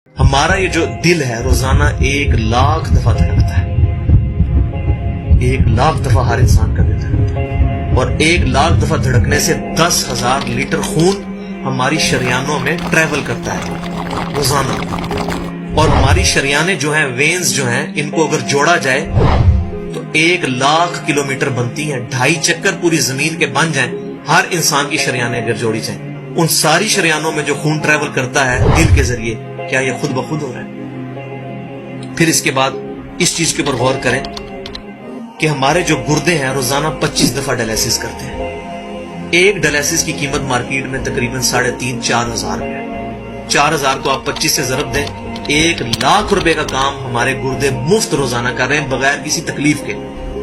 ہمارا یہ جو دل ہے روزانہ 1,00,000 دفعہ دھڑکتا ہے. 1,00,000 دفعہ ہر انسان کا دل دھڑکتا ہے، اور 1,00,000 دفعہ دھڑکنے سے 10,000 لیٹر خون ہماری شریانوں میں ٹریول کرتا ہے روزانہ. اور ہماری شریانیں جو ہیں، وینز جو ہیں، ان کو اگر جوڑا جائے تو 1,00,000 کلومیٹر بنتی ہیں. 2.5 چکر پوری زمین کے بن جائیں ہر انسان کی شریانیں اگر جوڑی جائیں. ان ساری شریانوں میں جو خون ٹریول کرتا ہے دل کے ذریعے، کیا یہ خود بخود ہو رہا ہے؟ پھر اس کے بعد اس چیز کے اوپر غور کریں کہ ہمارے جو گردے ہیں روزانہ 25 دفعہ ڈائلیسس کرتے ہیں. ایک ڈائلیسس کی قیمت مارکیٹ میں تقریباً 3,500-4,000 روپے ہے. 4,000 کو آپ 25 سے ضرب دیں، 1,00,000 روپے کا کام ہمارے گردے مفت روزانہ کر رہے ہیں بغیر کسی تکلیف کے.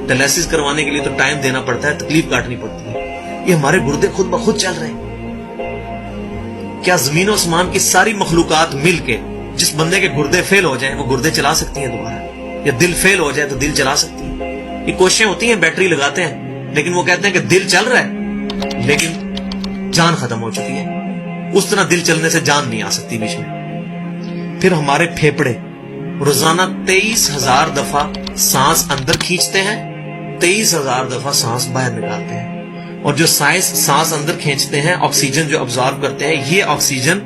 ڈائلیسس کروانے کے لیے تو ٹائم دینا پڑتا ہے، تکلیف کاٹنی پڑتی ہے. یہ ہمارے گردے خود بخود چل رہے ہیں. کیا زمین و آسمان کی ساری مخلوقات مل کے جس بندے کے گردے فیل ہو جائیں وہ گردے چلا سکتی ہیں دوبارہ؟ یا دل فیل ہو جائے تو دل چلا سکتی ہے؟ یہ کوششیں ہوتی ہیں، بیٹری لگاتے ہیں، لیکن وہ کہتے ہیں کہ دل چل رہا ہے لیکن جان ختم ہو چکی ہے. اس طرح دل چلنے سے جان نہیں آ سکتی بیچ میں. پھر ہمارے پھیپڑے روزانہ 23,000 دفعہ سانس اندر کھینچتے ہیں، 23,000 دفعہ سانس باہر نکالتے ہیں. اور جو سانس اندر کھینچتے ہیں، آکسیجن جو ابزارو کرتے ہیں، یہ آکسیجن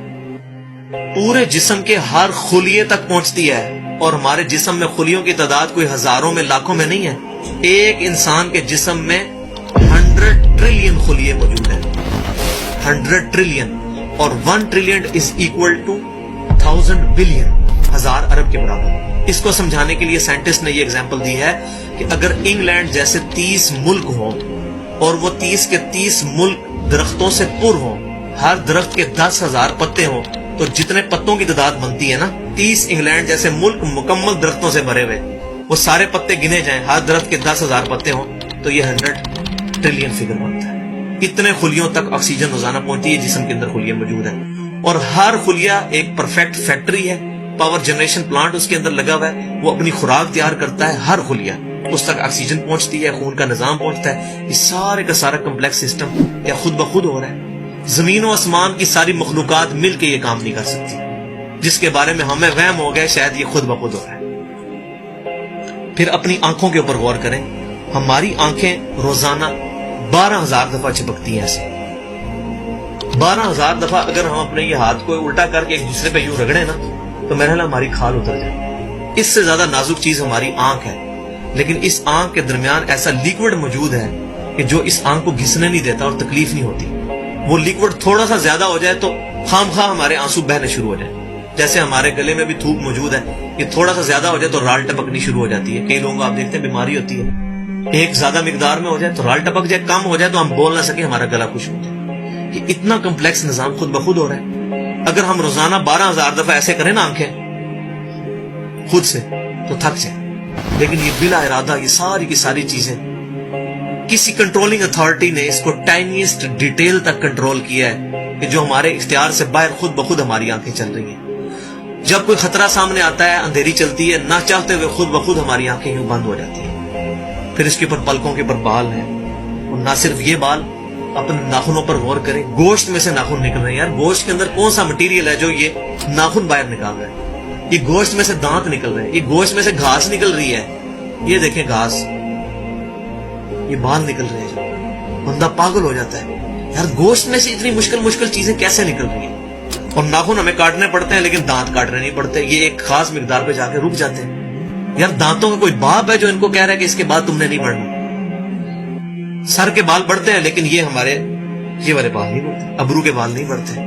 پورے جسم کے ہر خلیے تک پہنچتی ہے. اور ہمارے جسم میں خلیوں کی تعداد کوئی ہزاروں میں لاکھوں میں نہیں ہے. ایک انسان کے جسم میں 100 ٹریلین خلیے موجود ہیں. 100 ٹریلین، اور 1 trillion is equal to 1000 billion, 1000 ارب کے برابر. اس کو سمجھانے کے لیے سائنٹسٹ نے یہ ایگزامپل دی ہے کہ اگر انگلینڈ جیسے 30 ملک ہوں اور وہ 30 کے 30 ملک درختوں سے پر ہوں، ہر درخت کے 10,000 پتے ہوں، تو جتنے پتوں کی تعداد بنتی ہے نا، 30 انگلینڈ جیسے ملک مکمل درختوں سے بھرے ہوئے، وہ سارے پتے گنے جائیں، ہر درخت کے 10,000 پتے ہوں، تو یہ 100 ٹریلین فگر بنتا ہے. اتنے خلیوں تک آکسیجن روزانہ پہنچتی ہے، جسم کے اندر خلیے موجود ہیں. اور ہر خلیہ ایک پرفیکٹ فیکٹری ہے، پاور جنریشن پلانٹ اس کے اندر لگا ہوا ہے. وہ اپنی خوراک تیار کرتا ہے، ہر خلیہ اس تک آکسیجن پہنچتی ہے، خون کا نظام پہنچتا ہے. یہ سارے کا سارا کمپلیکس سسٹم کیا خود بخود ہو رہا ہے؟ زمین و آسمان کی ساری مخلوقات مل کے یہ کام نہیں کر سکتی، جس کے بارے میں ہمیں وہم ہو گئے شاید یہ خود بخود ہو رہا ہے. پھر اپنی آنکھوں کے اوپر غور کریں. ہماری آنکھیں روزانہ 12,000 دفعہ چپکتی ہیں. ایسے 12,000 دفعہ اگر ہم اپنے یہ ہاتھ کو الٹا کر کے ایک دوسرے پہ یوں رگڑیں نا، تو میرا خیال ہماری کھال اتر جائے. اس سے زیادہ نازک چیز ہماری آنکھ ہے، لیکن اس آنکھ کے درمیان ایسا لیکوڈ موجود ہے کہ جو اس آنکھ کو گھسنے نہیں دیتا اور تکلیف نہیں ہوتی. وہ لیکوڈ تھوڑا سا زیادہ ہو جائے تو خام خواہ ہمارے آنسو بہنے شروع ہو جائیں. جیسے ہمارے گلے میں بھی تھوک موجود ہے، یہ تھوڑا سا زیادہ ہو جائے تو رال ٹپکنی شروع ہو جاتی ہے. کئی لوگوں کو آپ دیکھتے ہیں بیماری ہوتی ہے، ایک زیادہ مقدار میں ہو جائے تو رال ٹپک جائے، کم ہو جائے تو ہم بول نہ سکیں، ہمارا گلا خشک ہو جائے. یہ اتنا کمپلیکس نظام خود بخود ہو رہا ہے. اگر ہم روزانہ 12,000 دفعہ ایسے کریں نا آنکھیں خود سے تو تھک جائیں. لیکن یہ بلا ارادہ یہ ساری کی ساری چیزیں کسی کنٹرولنگ اتھارٹی نے اس کو ٹائنیسٹ ڈیٹیل تک کنٹرول کیا ہے کہ جو ہمارے اختیار سے باہر خود بخود ہماری آنکھیں چل رہی ہیں. جب کوئی خطرہ سامنے آتا ہے، اندھیری چلتی ہے، نہ چاہتے ہوئے خود بخود ہماری آنکھیں یوں بند ہو جاتی ہیں. پھر اس کے اوپر پلکوں کے اوپر بال ہیں، اور نہ صرف یہ بال، اپنے ناخنوں پر غور کریں. گوشت میں سے ناخن نکل رہے ہیں. یار گوشت کے اندر کون سا مٹیریل ہے جو یہ ناخن باہر نکال رہا ہے؟ یہ گوشت میں سے دانت نکل رہے ہیں، یہ گوشت میں سے گھاس نکل رہی ہے. یہ دیکھیں گھاس، یہ بال نکل رہے ہیں. جو بندہ پاگل ہو جاتا ہے، یار گوشت میں سے اتنی مشکل چیزیں کیسے نکل رہی ہیں؟ اور ناخن ہمیں کاٹنے پڑتے ہیں لیکن دانت کاٹنے نہیں پڑتے، یہ ایک خاص مقدار پہ جا کے رک جاتے ہیں. یار دانتوں کا کوئی باپ ہے جو ان کو کہہ رہا ہے کہ اس کے بعد تم نے نہیں بڑھنا؟ سر کے بال بڑھتے ہیں لیکن یہ ہمارے یہ والے بال نہیں بڑھتے، ابرو کے بال نہیں بڑھتے.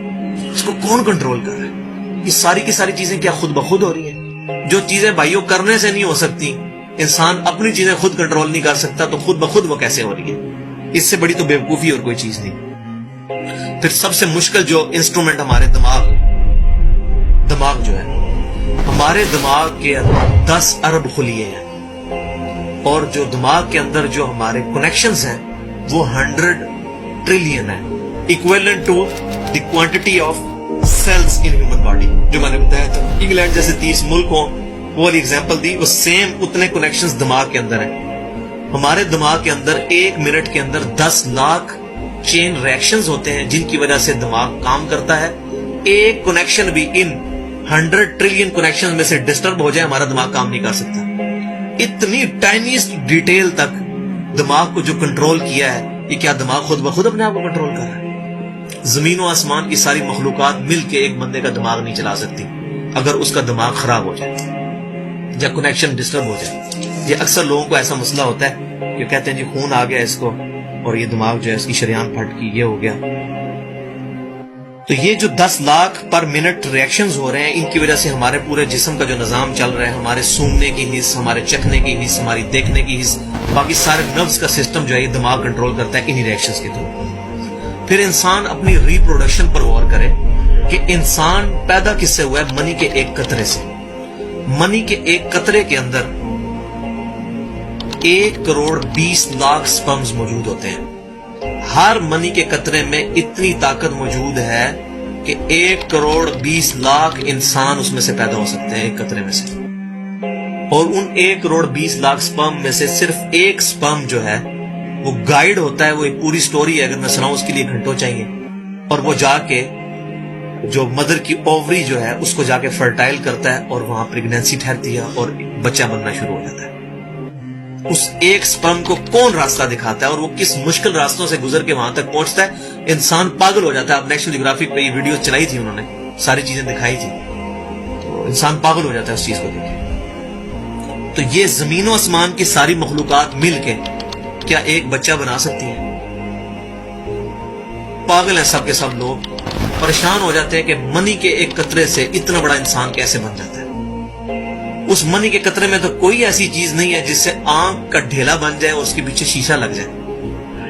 اس کو کون کنٹرول کر رہا ہے؟ یہ ساری کی ساری چیزیں کیا خود بخود ہو رہی ہیں؟ جو چیزیں بھائیوں کرنے سے نہیں ہو سکتی، انسان اپنی چیزیں خود کنٹرول نہیں کر سکتا، تو خود بخود وہ کیسے ہو رہی ہے؟ اس سے بڑی تو بیوقوفی اور کوئی چیز نہیں. پھر سب سے مشکل جو انسٹرومنٹ ہمارے دماغ جو ہے، ہمارے دماغ کے اندر 10 ارب خلیے ہیں، اور جو دماغ کے اندر جو ہمارے کنیکشنز ہیں وہ 100 ٹریلین ہیں، equivalent to the quantity of cells in human body. جو میں نے بتایا تھا انگلینڈ جیسے 30 ملک ہوں، وہ والی ایگزامپل دی، وہ سیم اتنے کنیکشنز دماغ کے اندر ہیں. ہمارے دماغ کے اندر 1 منٹ کے اندر 10 لاکھ چین ریئیکشنز ہوتے ہیں جن کی وجہ سے دماغ کام کرتا ہے. ایک کنیکشن بھی ان 100 ٹریلین کنیکشن میں سے ڈسٹرب ہو جائے ہمارا دماغ کام نہیں کر سکتا. اتنی ٹائنیسٹ ڈیٹیل تک دماغ کو جو کنٹرول کیا ہے, یہ کیا دماغ خود بخود اپنے آپ کو کنٹرول کر رہا ہے؟ زمین و آسمان کی ساری مخلوقات مل کے ایک بندے کا دماغ نہیں چلا سکتی اگر اس کا دماغ خراب ہو جائے یا کنیکشن ڈسٹرب ہو جائے. یہ اکثر لوگوں کو ایسا مسئلہ ہوتا ہے کہ کہتے ہیں جی خون آ گیا اس کو اور یہ دماغ جو ہے اس کی شریان پھٹ گئی, یہ ہو گیا. تو یہ جو 10 لاکھ پر منٹ ریئیکشنز ہو رہے ہیں, ان کی وجہ سے ہمارے پورے جسم کا جو نظام چل رہا ہے, ہمارے سونگنے کی حص, ہمارے چکھنے کی حص, ہماری دیکھنے کی حص, باقی سارے نروز کا سسٹم جو ہے یہ دماغ کنٹرول کرتا ہے انہی ریئیکشنز کے تھرو. پھر انسان اپنی ریپروڈکشن پر غور کرے کہ انسان پیدا کس سے ہوا ہے؟ منی کے ایک قطرے سے. منی کے ایک قطرے کے اندر 1,20,00,000 سپرمز موجود ہوتے ہیں. ہر منی کے قطرے میں اتنی طاقت موجود ہے کہ 1,20,00,000 انسان اس میں سے پیدا ہو سکتے ہیں ایک قطرے میں سے. اور ان 1,20,00,000 سپرم میں سے صرف ایک سپرم جو ہے وہ گائیڈ ہوتا ہے. وہ ایک پوری سٹوری ہے, اگر میں سناؤں اس کے لیے گھنٹوں چاہیے. اور وہ جا کے جو مدر کی اووری جو ہے اس کو جا کے فرٹائل کرتا ہے اور وہاں پریگنینسی ٹھہرتی ہے اور بچہ بننا شروع ہو جاتا ہے. اس ایک سپرم کو کون راستہ دکھاتا ہے اور وہ کس مشکل راستوں سے گزر کے وہاں تک پہنچتا ہے, انسان پاگل ہو جاتا ہے. اب نیشنل جیوگرافک پہ یہ ویڈیو چلائی تھی, انہوں نے ساری چیزیں دکھائی تھی, تو انسان پاگل ہو جاتا ہے اس چیز کو دیکھ کے. تو یہ زمین و آسمان کی ساری مخلوقات مل کے کیا ایک بچہ بنا سکتی ہے؟ پاگل ہیں سب کے سب لوگ, پریشان ہو جاتے ہیں کہ منی کے ایک قطرے سے اتنا بڑا انسان کیسے بن جاتا ہے. اس منی کے قطرے میں تو کوئی ایسی چیز نہیں ہے جس سے آنکھ کا ڈھیلا بن جائے اور اس کے پیچھے شیشہ لگ جائے.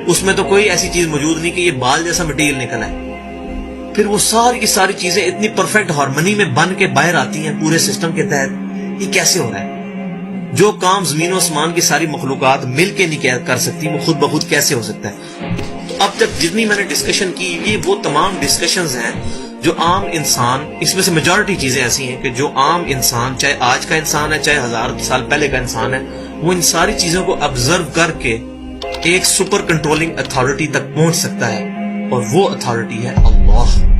اس میں تو کوئی ایسی چیز موجود نہیں کہ یہ بال جیسا مٹیریل نکلا ہے. پھر وہ ساری کی ساری چیزیں اتنی پرفیکٹ ہارمنی میں بن کے باہر آتی ہیں پورے سسٹم کے تحت. یہ کیسے ہو رہا ہے؟ جو کام زمین و آسمان کی ساری مخلوقات مل کے نہیں کر سکتی وہ خود بخود کیسے ہو سکتا ہے؟ تو اب تک جتنی میں نے ڈسکشن کی, یہ وہ تمام ڈسکشنز ہیں جو عام انسان, اس میں سے میجورٹی چیزیں ایسی ہیں کہ جو عام انسان, چاہے آج کا انسان ہے چاہے 1000 سال پہلے کا انسان ہے, وہ ان ساری چیزوں کو آبزرو کر کے ایک سپر کنٹرولنگ اتھارٹی تک پہنچ سکتا ہے, اور وہ اتھارٹی ہے اللہ.